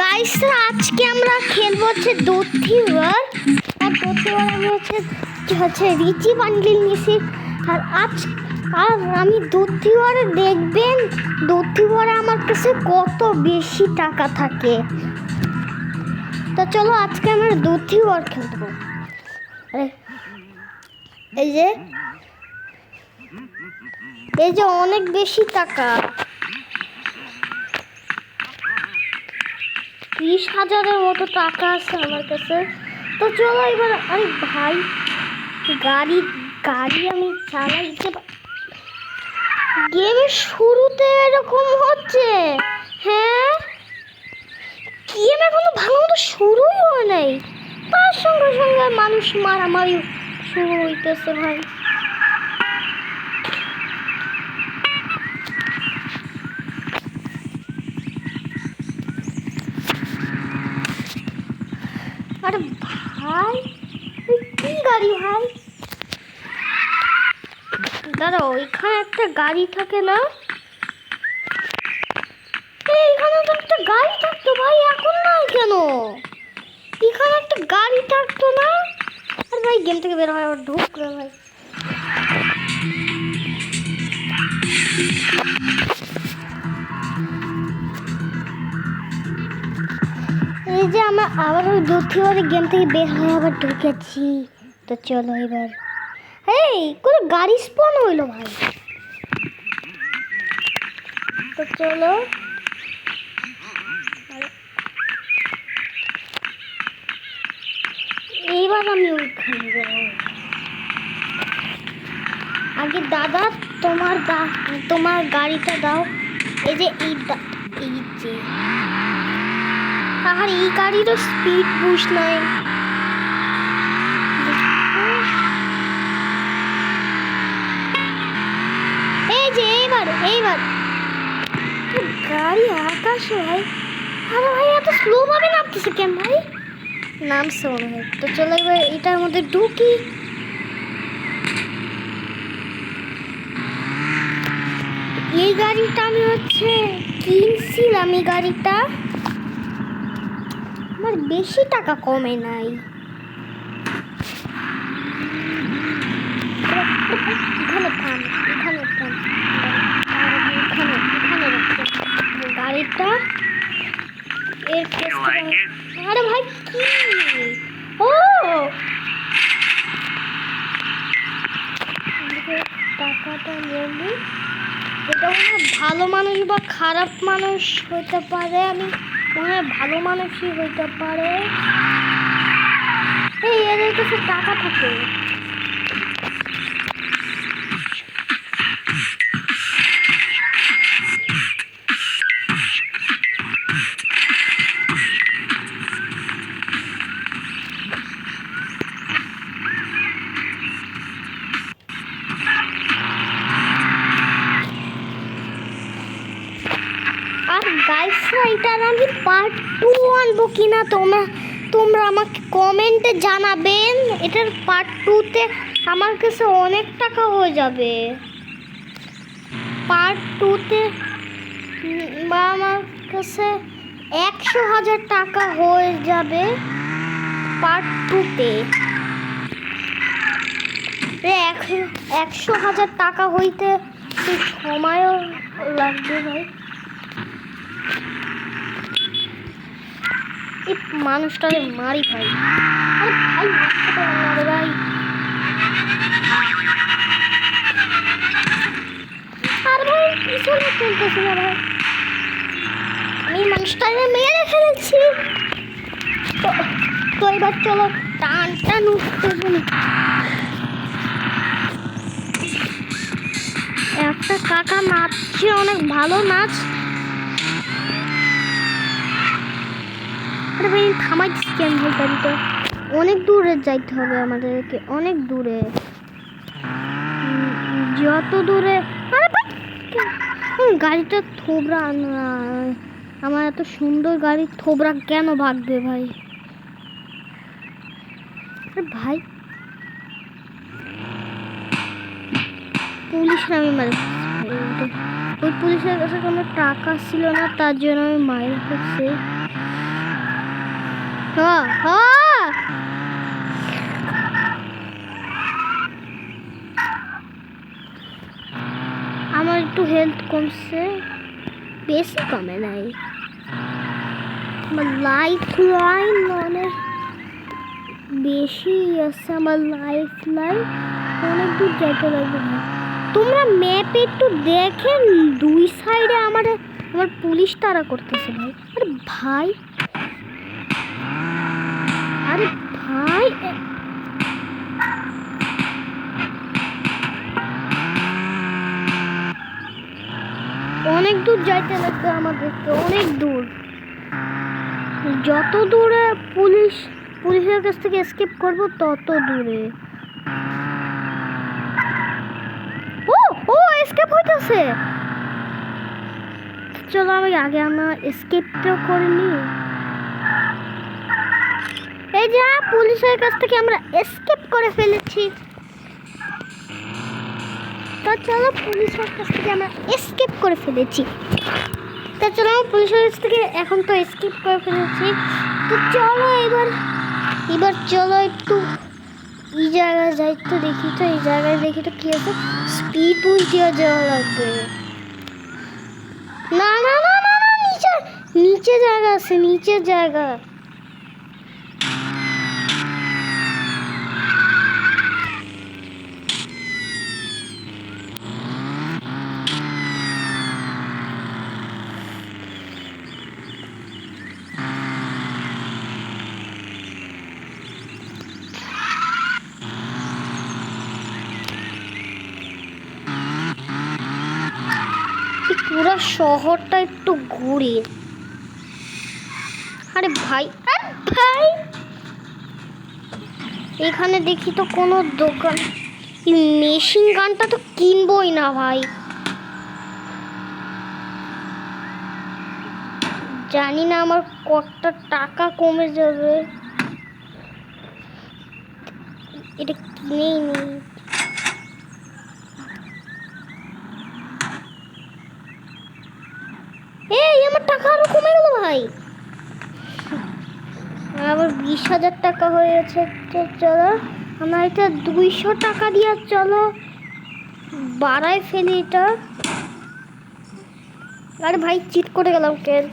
গাইসরা আজকে আমরা খেলবো হচ্ছে দোথি ওয়ার। আর দোথি ওয়ার আমি হচ্ছে রিচি বান্ডিল নিয়েছি। আর আমি দোথি ওয়ারে দেখবেন দোথি ওয়ারে আমার কাছে কত বেশি টাকা থাকে। তো চলো আজকে আমরা দোথি ওয়ার খেলবো। এই যে অনেক বেশি টাকা, 30,000-এর মতো টাকা আছে আমার কাছে। তো চলো এবার। আরে ভাই, গাড়ি আমি চালাইতে গেমের শুরুতে এরকম হচ্ছে। হ্যাঁ, গেম এখনো ভালো মতো শুরুই হয় নাই, তার সঙ্গে সঙ্গে মানুষ মারামারি শুরু হইতেছে। ভাই আরে ভাই, কি গাড়ি ভাই? দাঁড়াও, এখানে একটা গাড়ি থাকে না? এখানে তো একটা গাড়ি থাকতো ভাই, এখন নাই কেন? এখানে একটা গাড়ি থাকতো না? আর ভাই গেম থেকে বের হয়, আবার ঢুকলো ভাই। এই যে আমরা আবার ওই দোথি ওয়ারে গেম থেকে বের হয়ে আবার ঢুকেছি। তো চলো এবার। এই কোনো গাড়ি স্পন হইলো ভাই। তো চলো এইবার আমি ওইখানে যাবো। আগে দাদা তোমার গাড়িটা দাও। এই যে আর এই গাড়িরও স্পিড বুস্ট নাই। এই যে এইবার গাড়ি আকাশে ভাই। আরে ভাই এত স্লো ভাবে নামতেছে কেন ভাই? নামছে মনে হয়। তো চলো এবার এটার মধ্যে ঢুকি। এই গাড়িটা আমি কিনছিলাম। এই গাড়িটা আমার বেশি টাকা কমে নাই। গাড়িটা আরে ভাই কি? ও টাকাটা নেবো। এটা ভালো মানুষ বা খারাপ মানুষ হইতে পারে। আমি মনে হয় ভালো মানুষই হইতে পারে। এই এদের কাছে টাকা থাকে। আর গাইসরা এটার আমি পার্ট 2 আনবো কিনা তোমরা আমাকে কমেন্টে জানাবেন। এটার পার্ট 2-তে আমার কাছে অনেক টাকা হয়ে যাবে। পার্ট 2-তে বা আমার কাছে 100,000 টাকা হয়ে যাবে পার্ট 2-তে। 100,000 টাকা হইতে সময়ও লাগবে ভাই। এই মানুষটাকে মারি ভাই। আরে ভাই মারতে পারলাম না রে ভাই। আর ভাই পিছনে চলতেছে না ভাই। আমি মানুষটাকে মেরে ফেলেছি। তো এবার চলো টান উঠতে বলি। একটা কাকা নাচছে, অনেক ভালো নাচ। আরে ভাই থামাইছি কেন ভাই? গাড়িটা অনেক দূরে যাইতে হবে আমাদেরকে, অনেক দূরে। যত দূরে। আরে ভাই গাড়িটা থোবরা না, আমার এত সুন্দর গাড়ি থোবরা কেন ভাগবে ভাই? আরে ভাই পুলিশ আমি মারি। ওই পুলিশের কাছে কোনো টাকা ছিল না, তার জন্য আমি মাইর করছি। হ্যাঁ হ্যাঁ আমার একটু হেলথ কমছে, বেশি কমে নাই। আমার লাইফ লাইন অনেক বেশি আছে, আমার লাইফ লাইন অনেক দূর যেতে লাগবে। তোমরা ম্যাপে একটু দেখেন, দুই সাইডে আমার পুলিশ তাড়া করতেছে ভাই। আরে ভাই অনেক দূর যাইতে লাগবে আমাদেরকে, অনেক দূর। যত দূরে পুলিশের কাছ থেকে এসকেপ করব তত দূরে। ও ও এসকেপ হইতেছে। চলো আমি আগে আমরা এসকেপটা করে নি। এই যে পুলিশের কাছ থেকে আমরা এসকেপ করে ফেলেছি। তো চলো পুলিশের কাছ থেকে আমরা এসকেপ করে ফেলেছি। তো চলো পুলিশের কাছ থেকে এখন তো এসকেপ করে ফেলেছি। তো চলো এবার চলো একটু এই জায়গায় যাই, তো দেখি তো এই জায়গায় দেখি তো কি আছে। স্পিড বুস্ট দিয়ে যাওয়া লাগবে। না না না না না, নিচে জায়গা আছে, নিচে জায়গা। পুরো শহরটা একটু ঘুরি। আরে ভাই এখানে দেখি তো কোনো দোকান। এই মেশিন গানটা তো কিনবই না ভাই, জানি না আমার কতটা টাকা কমে যাবে। এটা কিনেই নেই। এই আমার টাকা আরো কমে গেল ভাই, আবার 20,000 টাকা হয়ে গেছে। তো চলো আমরা এটা 200 টাকা দিয়ে চলো বাড়াই ফেলি এটা। আরে ভাই চিট করে গেলাম কেন?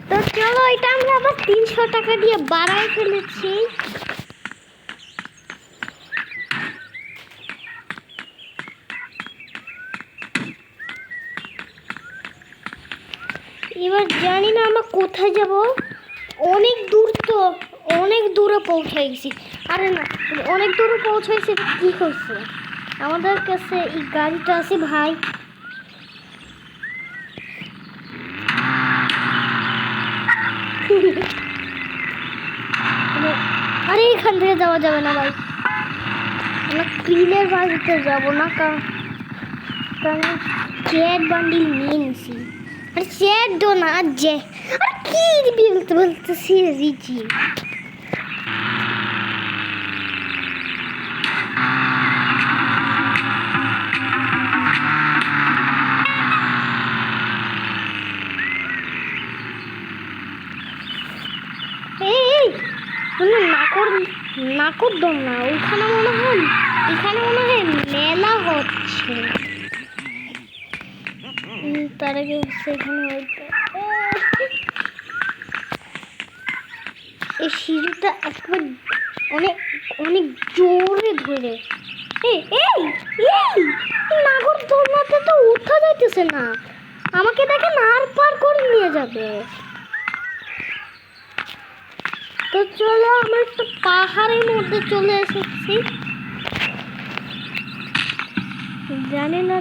তো চলো এটা আমরা আবার 300 টাকা দিয়ে বাড়াই ফেলেছি। এবার জানি না আমরা কোথায় যাব, অনেক দূর, তো অনেক দূরে পৌঁছাই গেছি। আরে না, অনেক দূরে পৌঁছাইছি, কি হয়েছে? আমাদের কাছে এই গাড়িটা আছে ভাই। আরে এখান থেকে যাওয়া যাবে না ভাই, আমরা ক্রিলের বাড়িতে যাবো না, কারণ চ্যাট বান্ডিল নিয়ে নিছি। আরে চ্যাট দো না যে, আর কি বলতেছি রিচি। নাকর দম না, ওইখানে মনে হয়, এখানে মনে হয় মেলা হচ্ছে। তার আগে সেখানে এই সিঁড়িটা একবার অনেক অনেক জোরে ধরে। এই নাগর দোলনাতে তো উঠা যাইতেছে না, আমাকে দেখে আর পার করে নিয়ে যাবে। তো চলো আমরা একটা পাহাড়ের মধ্যে চলে এসেছি, জানি না।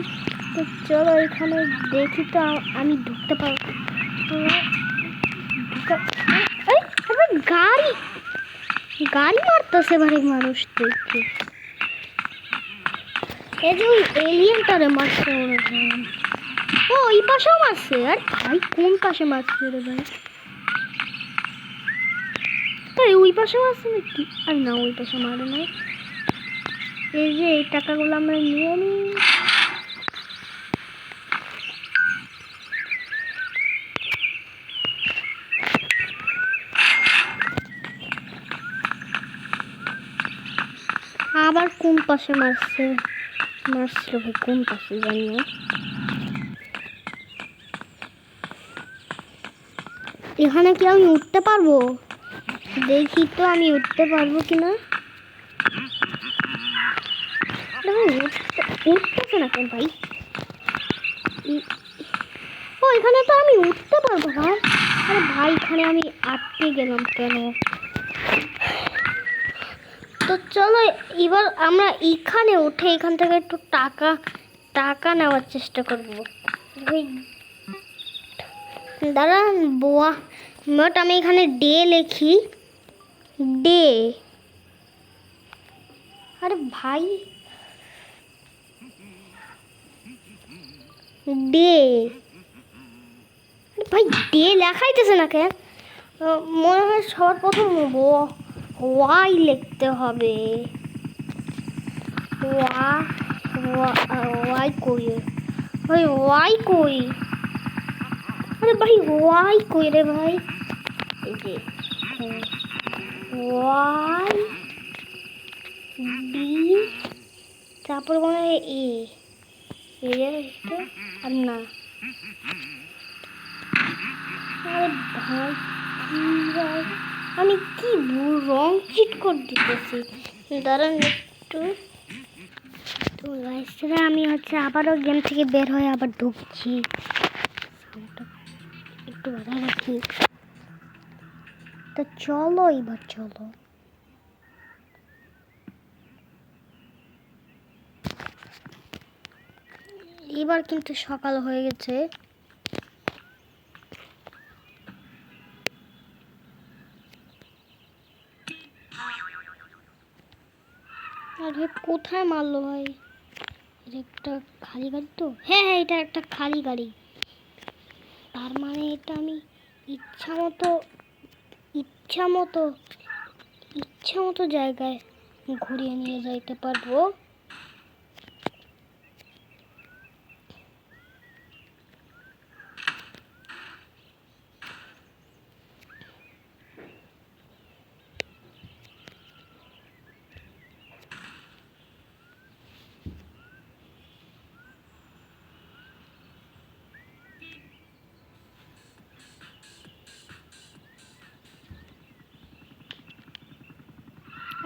তো চলো এখানে দেখি তো আমি ঢুকতে পারবো। গাড়ি মারতেছে ভাই মানুষ দেখে। এই যে ওই এলিয়েনটারে মারছে মনে হয়। ও এই পাশেও মারছে। আর ভাই কোন পাশে মারছে রে ভাই? তাই ওই পাশেও আছে নাকি? আর না, ওই পাশে মারে নাই। এই যে এই টাকাগুলো আমরা নিয়ে নিই। আবার কোন পাশে মারছিল ভাই, কোন পাশে জানি না। এখানে কি আমি উঠতে পারবো? দেখি তো আমি উঠতে পারবো কিনা। উঠতেছে না কেন ভাই? ও এখানে তো আমি উঠতে পারবো ভাই। আরে ভাই এখানে আমি আটকে গেলাম কেন? তো চলো এবার আমরা এখানে উঠে এখান থেকে একটু টাকা নেওয়ার চেষ্টা করবো। দাঁড়ান বোয়া, বাট আমি এখানে ডে লিখি, ডে। আরে ভাই ডে, ভাই ডে লেখাইতেছে না কেন? মনে হয় সবার প্রথম ওয়াই লিখতে হবে। ওয়াই কই ভাই? ওয়াই কই? আরে ভাই ওয়াই কই রে ভাই? এই যে ওয়াই ডি, তারপর মনে হয় আর না। আরে ভাই আমি কি রং চিট করে দিতেছি। দাঁড়ান একটু। তো গাইসরা আমি আবারও গেম থেকে বের হয়ে আবার ঢুকছি। একটু বাধা রাখি। তো চলো এবার চলো। এবার কিন্তু সকাল হয়ে গেছে। আরে কোথায় মারলো ভাই? এটা একটা খালি গাড়ি তো? হ্যাঁ হ্যাঁ, এটা একটা খালি গাড়ি। তার মানে এটা আমি ইচ্ছা মতো জায়গায় ঘুরিয়ে নিয়ে যাইতে পারবো।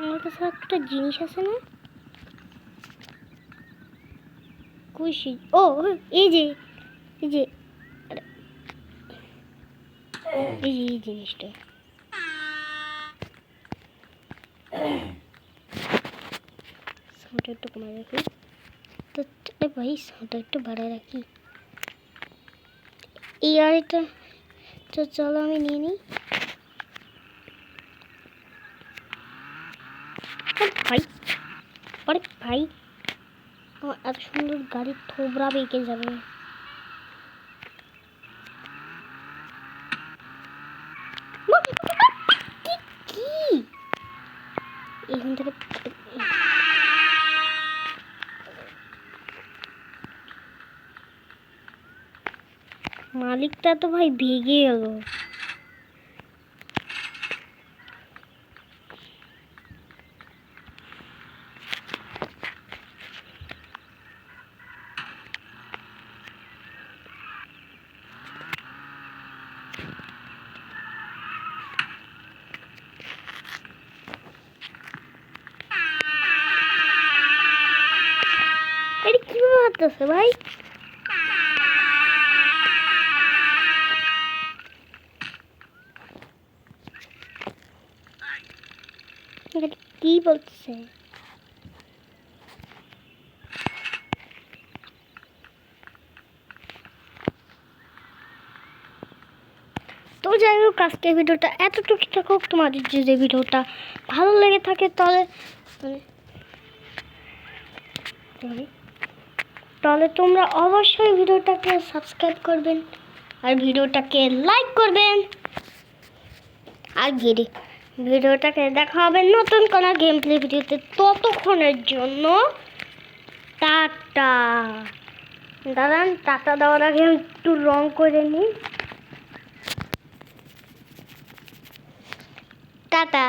আমার কাছে একটা জিনিস আছে না? খুশি। ও এই যে এই যে এই জিনিসটা। সাউন্ডটা একটু কমায় রাখি। তো ভাই সাউন্ডটা একটু বাড়ায় রাখি। এই গাড়িটা তো চলো আমি নিয়ে নিই। ভাই আরে ভাই, আমার এত সুন্দর গাড়ির থোবরা বেঁকে যাবে। কি এখান থেকে মালিকটা তো ভাই ভেগে গেল। এটা কিভাবে হাঁটতেছে ভাই? কি বলছে? তো যাই হোক, আজকের ভিডিওটা এতটুকু থাকুক। তোমাদের যদি ভিডিওটা ভালো লেগে থাকে তাহলে তোমরা অবশ্যই ভিডিওটাকে সাবস্ক্রাইব করবেন আর ভিডিওটাকে লাইক করবেন। আর ভিডিওটাকে দেখা হবে নতুন কোনো গেম প্লে ভিডিওতে। ততক্ষণের জন্য টাটা। দাঁড়ান, টাটা দেওয়ার আগে একটু রং করে নিই। টাটা।